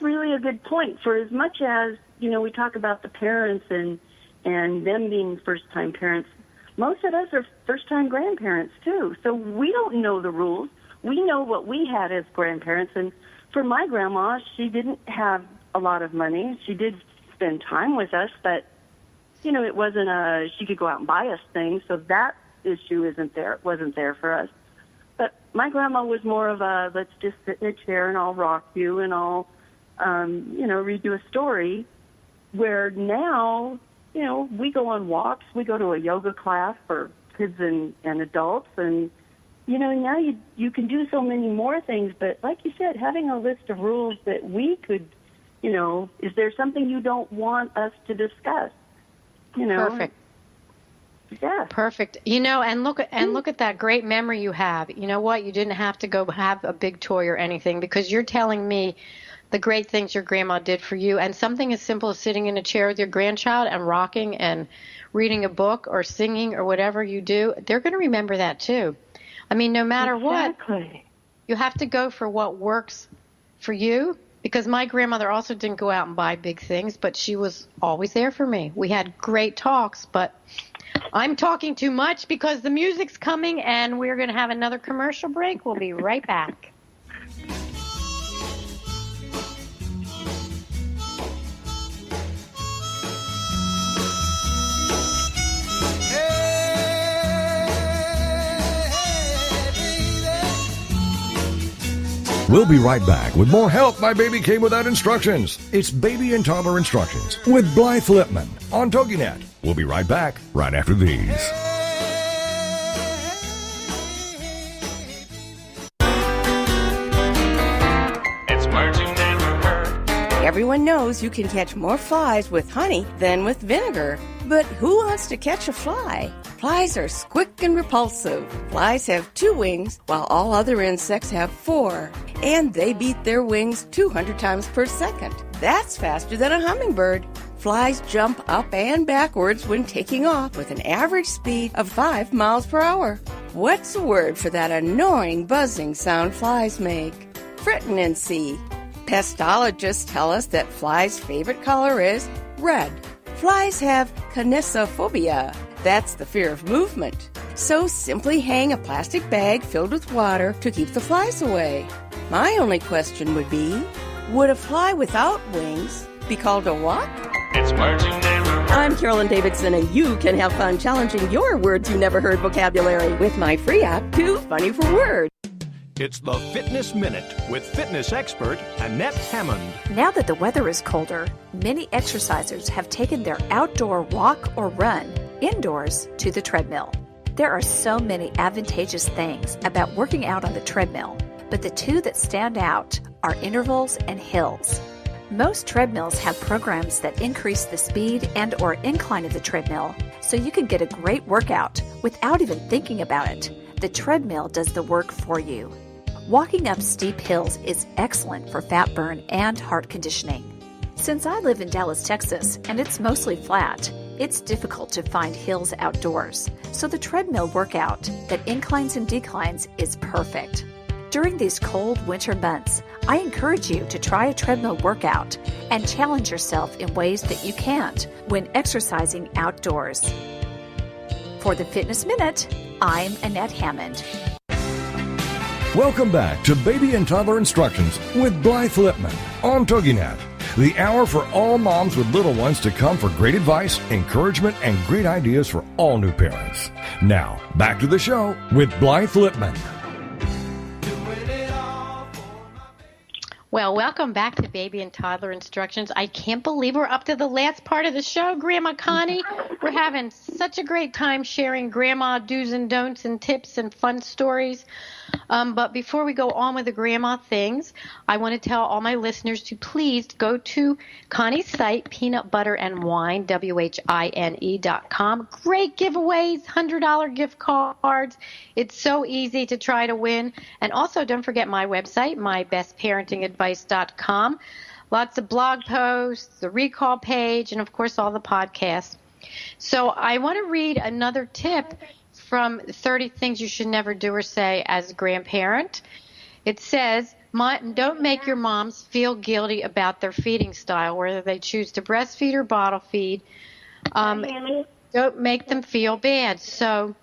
Speaker 3: really a good point. For as much as we talk about the parents and them being first-time parents. Most of us are first-time grandparents, too, so we don't know the rules. We know what we had as grandparents, and for my grandma, she didn't have a lot of money. She did spend time with us, but, it wasn't she could go out and buy us things, so that issue wasn't there for us. But my grandma was more of a, let's just sit in a chair and I'll rock you and I'll, read you a story, where now... we go on walks. We go to a yoga class for kids and adults. And, now you can do so many more things. But like you said, having a list of rules that we could, is there something you don't want us to discuss?
Speaker 2: Perfect.
Speaker 3: Yeah.
Speaker 2: Perfect. And look at that great memory you have. You know what? You didn't have to go have a big toy or anything because you're telling me the great things your grandma did for you, and something as simple as sitting in a chair with your grandchild and rocking and reading a book or singing or whatever you do, they're going to remember that too. I mean, no matter what, you have to go for what works for you, because my grandmother also didn't go out and buy big things, but she was always there for me. We had great talks, but I'm talking too much because the music's coming and we're going to have another commercial break. We'll be right back.
Speaker 6: We'll be right back with more Help My Baby Came Without Instructions. It's Baby and Toddler Instructions with Blythe Lipman on TogiNet. We'll be right back right after these.
Speaker 4: It's merging and reheard.
Speaker 5: Everyone knows you can catch more flies with honey than with vinegar. But who wants to catch a fly? Flies are quick and repulsive. Flies have 2 wings, while all other insects have 4. And they beat their wings 200 times per second. That's faster than a hummingbird. Flies jump up and backwards when taking off with an average speed of 5 miles per hour. What's the word for that annoying buzzing sound flies make? Fritinancy. Pestologists tell us that flies' favorite color is red. Flies have kinesophobia. That's the fear of movement. So simply hang a plastic bag filled with water to keep the flies away. My only question would be, would a fly without wings be called a what?
Speaker 4: It's merging and reheard.
Speaker 5: I'm Carolyn Davidson, and you can have fun challenging your words you never heard vocabulary with my free app, Too Funny for Words.
Speaker 8: It's the Fitness Minute with fitness expert Annette Hammond.
Speaker 9: Now that the weather is colder, many exercisers have taken their outdoor walk or run indoors to the treadmill. There are so many advantageous things about working out on the treadmill, but the 2 that stand out are intervals and hills. Most treadmills have programs that increase the speed and or incline of the treadmill, so you can get a great workout without even thinking about it. The treadmill does the work for you. Walking up steep hills is excellent for fat burn and heart conditioning. Since I live in Dallas, Texas, and it's mostly flat, It's difficult to find hills outdoors, so the treadmill workout that inclines and declines is perfect. During these cold winter months, I encourage you to try a treadmill workout and challenge yourself in ways that you can't when exercising outdoors. For the Fitness Minute, I'm Annette Hammond.
Speaker 6: Welcome back to Baby and Toddler Instructions with Blythe Lipman on TogiNet, the hour for all moms with little ones to come for great advice, encouragement, and great ideas for all new parents. Now, back to the show with Blythe Lipman.
Speaker 2: Well, welcome back to Baby and Toddler Instructions. I can't believe we're up to the last part of the show, Grandma Connie. We're having such a great time sharing grandma do's and don'ts and tips and fun stories. But before we go on with the grandma things, I want to tell all my listeners to please go to Connie's site, PeanutButterandWhine, WHINE.com. Great giveaways, $100 gift cards. It's so easy to try to win. And also don't forget my website, mybestparentingadvice.com. Lots of blog posts, the recall page, and of course all the podcasts. So I want to read another tip from 30 Things You Should Never Do or Say as a Grandparent. It says, don't make your moms feel guilty about their feeding style, whether they choose to breastfeed or bottle feed. Don't make them feel bad. So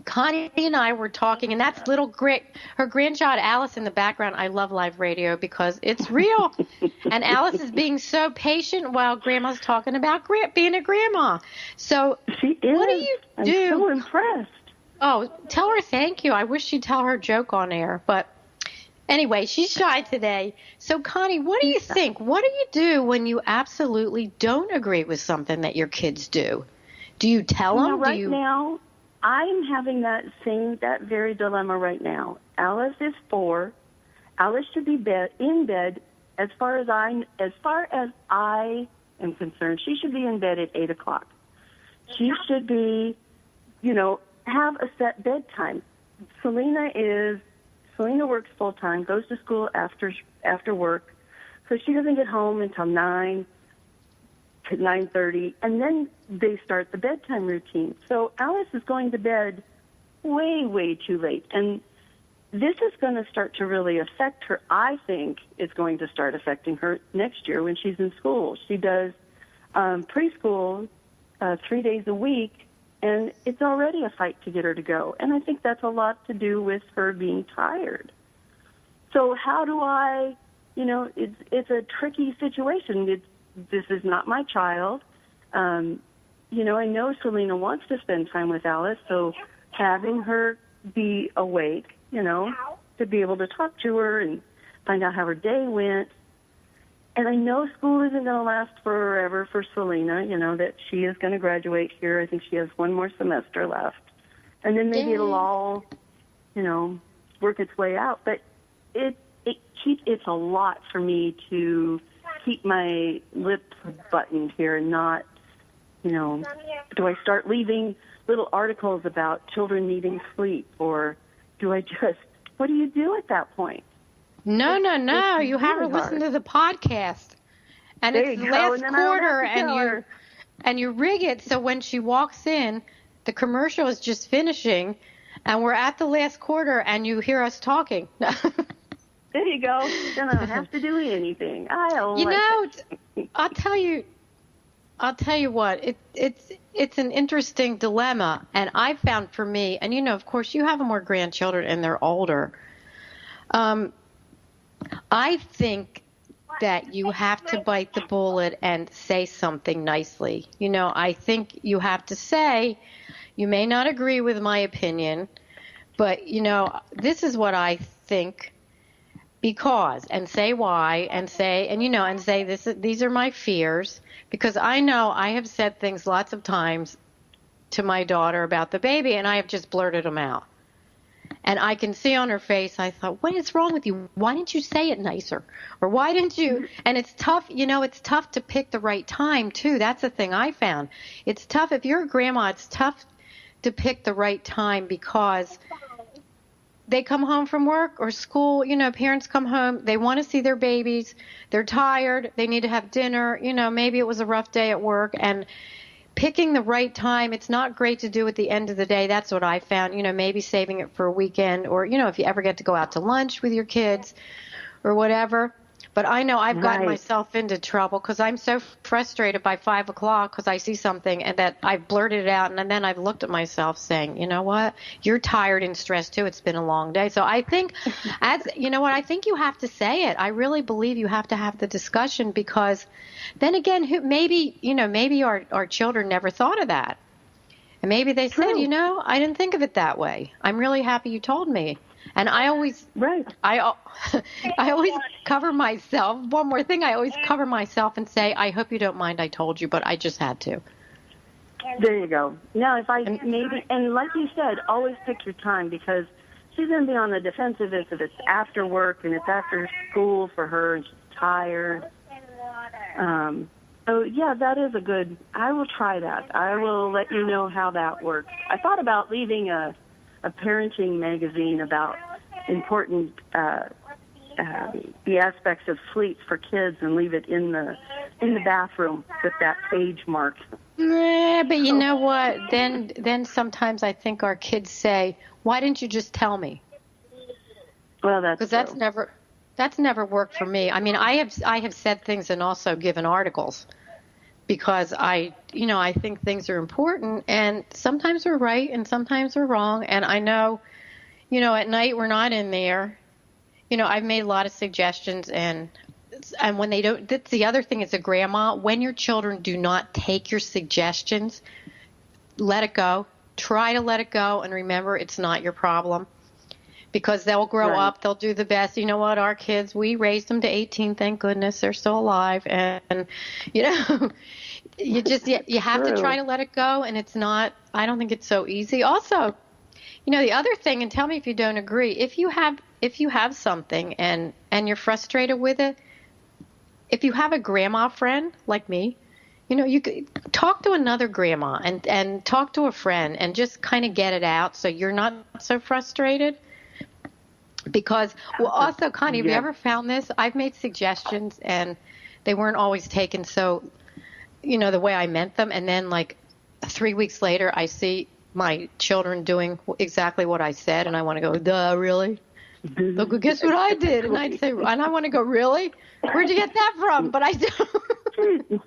Speaker 2: Connie and I were talking, and that's her grandchild Alice in the background. I love live radio because it's real. And Alice is being so patient while Grandma's talking about being a grandma. So
Speaker 3: she is.
Speaker 2: What do you do?
Speaker 3: I'm so impressed.
Speaker 2: Oh, tell her thank you. I wish she'd tell her joke on air. But anyway, she's shy today. So, Connie, what do you think? What do you do when you absolutely don't agree with something that your kids do? Do you tell them?
Speaker 3: Now, I'm having that very dilemma right now. Alice is 4. Alice should be in bed. As far as I am concerned, she should be in bed at 8 o'clock. She should be, have a set bedtime. Selena works full time, goes to school after work, so she doesn't get home until 9 to 9:30, and then they start the bedtime routine. So Alice is going to bed way, way too late, and this is going to start to really affect her. I think it's going to start affecting her next year when she's in school. She does preschool 3 days a week, and it's already a fight to get her to go. And I think that's a lot to do with her being tired. So how do I, it's a tricky situation. This is not my child. I know Selena wants to spend time with Alice, so having her be awake, to be able to talk to her and find out how her day went. And I know school isn't going to last forever for Selena, that she is going to graduate here. I think she has one more semester left. And then maybe it'll all, work its way out. But it's a lot for me to keep my lips buttoned here and not, do I start leaving little articles about children needing sleep, or do I just, what do you do at that point?
Speaker 2: No. You have her listen to the podcast. And it's the last quarter, and you rig it so when she walks in, the commercial is just finishing, and we're at the last quarter, and you hear us talking.
Speaker 3: There you go. Then I don't have to do anything. I'll tell you what. It's an interesting dilemma, and I found for me, and of course, you have more grandchildren, and they're older. I think that you have to bite the bullet and say something nicely. I think you have to say, you may not agree with my opinion, but, this is what I think because, and say why, and say, and say these are my fears, because I know I have said things lots of times to my daughter about the baby, and I have just blurted them out. And I can see on her face, I thought, what is wrong with you? Why didn't you say it nicer? Or why didn't you? And it's tough, it's tough to pick the right time, too. That's the thing I found. It's tough. If you're a grandma, it's tough to pick the right time because they come home from work or school. Parents come home. They want to see their babies. They're tired. They need to have dinner. Maybe it was a rough day at work. And
Speaker 2: picking the right time. It's not great to do at the end of the day. That's what I found. Maybe saving it for a weekend, or if you ever get to go out to lunch with your kids or whatever. But I know I've gotten myself into trouble because I'm so frustrated by 5 o'clock because I see something and that I've blurted it out, and then I've looked at myself saying, you know what, you're tired and stressed too. It's been a long day. So I think, I think you have to say it. I really believe you have to have the discussion, because then again, maybe our children never thought of that. And maybe they said, I didn't think of it that way. I'm really happy you told me. And I always, I always cover myself. One more thing, I always cover myself and say, I hope you don't mind I told you, but I just had to.
Speaker 3: There you go. Now, and like you said, always pick your time, because she's going to be on the defensive if it's after work and it's after school for her and she's tired. So, yeah, that is I will try that. I will let you know how that works. I thought about leaving a parenting magazine about important the aspects of sleep for kids, and leave it in the bathroom with that page mark.
Speaker 2: But you know what? Then sometimes I think our kids say, "Why didn't you just tell me?"
Speaker 3: Well,
Speaker 2: because that's never worked for me. I mean, I have said things and also given articles, because I think things are important, and sometimes we're right and sometimes we're wrong. And I know, at night we're not in there. I've made a lot of suggestions, and when they don't, that's the other thing as a grandma, when your children do not take your suggestions, let it go. Try to let it go, and remember, it's not your problem. Because they'll grow up, they'll do the best. You know what? Our kids, we raised them to 18. Thank goodness they're still alive. And you have to try to let it go. And it's not. I don't think it's so easy. Also, the other thing, and tell me if you don't agree. If you have something and you're frustrated with it, if you have a grandma friend like me, you could talk to another grandma and talk to a friend and just kind of get it out so you're not so frustrated. Because, also, Connie, have you ever found this? I've made suggestions, and they weren't always taken so, the way I meant them. And then, 3 weeks later, I see my children doing exactly what I said, and I want to go, duh, really? Look, guess what I did? And I'd say, and I want to go, really? Where'd you get that from? But I don't.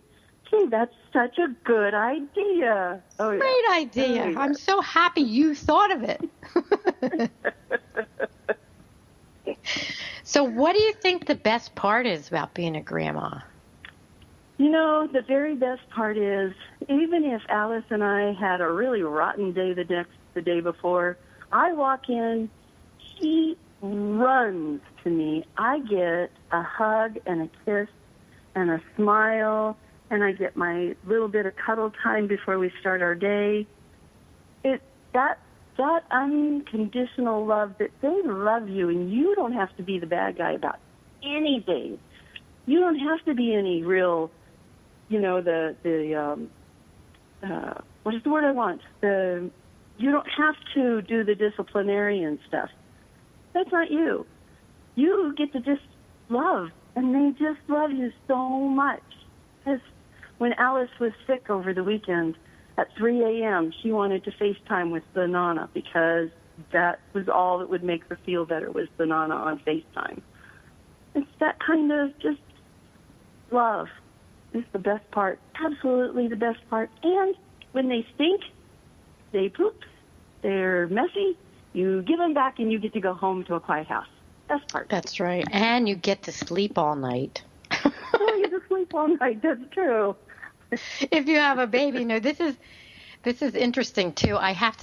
Speaker 3: Gee, that's such a good idea. Oh, yeah.
Speaker 2: Great idea. Oh, yeah. I'm so happy you thought of it. So what do you think the best part is about being a grandma?
Speaker 3: The very best part is, even if Alice and I had a really rotten day the day before, I walk in, she runs to me. I get a hug and a kiss and a smile, and I get my little bit of cuddle time before we start our day. That unconditional love, that they love you, and you don't have to be the bad guy about anything. You don't have to be any real, what is the word I want? You don't have to do the disciplinarian stuff. That's not you. You get to just love, and they just love you so much. Because when Alice was sick over the weekend, at 3 a.m., she wanted to FaceTime with the Nana, because that was all that would make her feel better, was the Nana on FaceTime. It's that kind of just love is the best part, absolutely the best part. And when they stink, they poop, they're messy, you give them back and you get to go home to a quiet house. Best part.
Speaker 2: That's right. And you get to sleep all night.
Speaker 3: Oh, you get to sleep all night. That's true.
Speaker 2: If you have a baby, this is interesting too. I have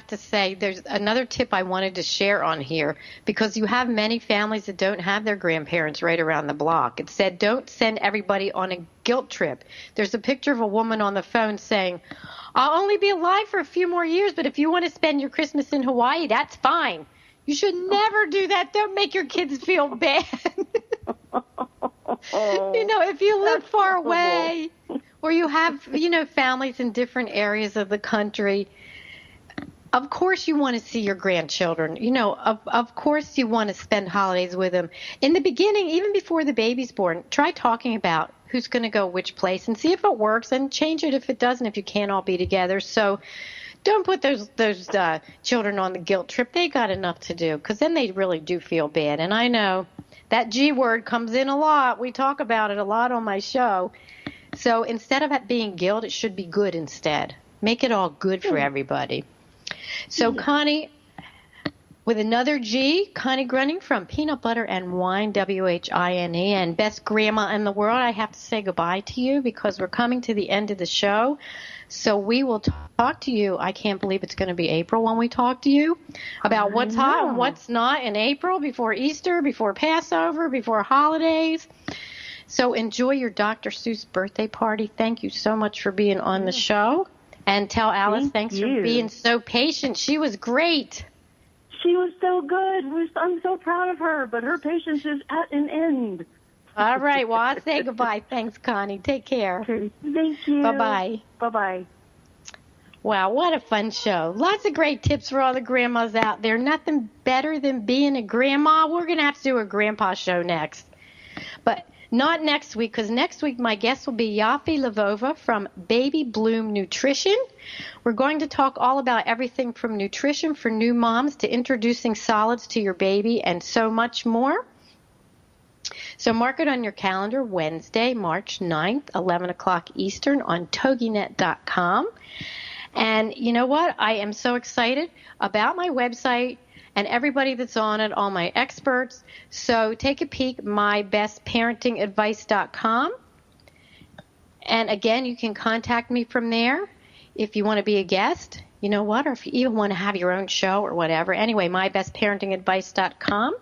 Speaker 2: to say, there's another tip I wanted to share on here, because you have many families that don't have their grandparents right around the block. It said, don't send everybody on a guilt trip. There's a picture of a woman on the phone saying, I'll only be alive for a few more years, but if you want to spend your Christmas in Hawaii, that's fine. You should never do that. Don't make your kids feel bad. If you live far away, or you have, families in different areas of the country, of course you want to see your grandchildren. Of course you want to spend holidays with them. In the beginning, even before the baby's born, try talking about who's going to go which place and see if it works and change it if it doesn't, if you can't all be together. So don't put those children on the guilt trip. They got enough to do, because then they really do feel bad. And I know that G word comes in a lot. We talk about it a lot on my show. So instead of it being guilt, it should be good instead. Make it all good for everybody. So Connie, with another G, Connie Gruning from Peanut Butter and Wine, WHINE, and best grandma in the world, I have to say goodbye to you because we're coming to the end of the show. So we will talk to you. I can't believe it's going to be April when we talk to you about what's hot and what's not in April, before Easter, before Passover, before holidays. So enjoy your Dr. Seuss birthday party. Thank you so much for being on the show. And tell Alice thanks for being so patient. She was great.
Speaker 3: She was so good. I'm so proud of her, but her patience is at an end.
Speaker 2: All right. Well, I'll say goodbye. Thanks, Connie. Take care.
Speaker 3: Thank you.
Speaker 2: Bye-bye.
Speaker 3: Bye-bye.
Speaker 2: Wow, what a fun show. Lots of great tips for all the grandmas out there. Nothing better than being a grandma. We're going to have to do a grandpa show next. But not next week, because next week my guest will be Yafi Lvova from Baby Bloom Nutrition. We're going to talk all about everything from nutrition for new moms to introducing solids to your baby and so much more. So mark it on your calendar, Wednesday, March 9th, 11 o'clock Eastern on TogiNet.com. And you know what? I am so excited about my website and everybody that's on it, all my experts. So take a peek, mybestparentingadvice.com. And again, you can contact me from there if you want to be a guest, you know what, or if you even want to have your own show or whatever. Anyway, mybestparentingadvice.com.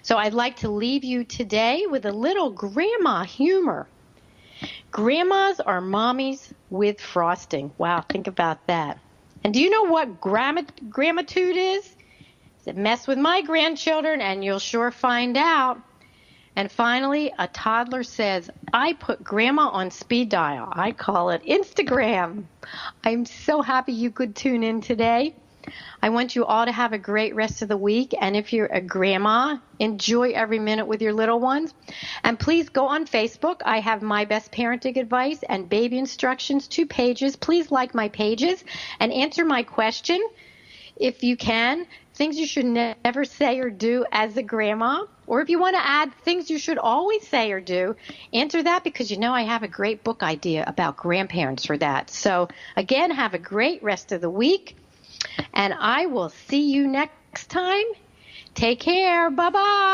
Speaker 2: So I'd like to leave you today with a little grandma humor. Grandmas are mommies with frosting. Wow, think about that. And do you know what grammitude is? It mess with my grandchildren, and you'll sure find out. And finally, a toddler says, I put grandma on speed dial. I call it Instagram. I'm so happy you could tune in today. I want you all to have a great rest of the week. And if you're a grandma, enjoy every minute with your little ones. And please go on Facebook. I have My Best Parenting Advice and Baby Instructions, 2 pages. Please like my pages and answer my question if you can. Things you should never say or do as a grandma. Or if you want to add things you should always say or do, answer that, because you know I have a great book idea about grandparents for that. So, again, have a great rest of the week. And I will see you next time. Take care. Bye-bye.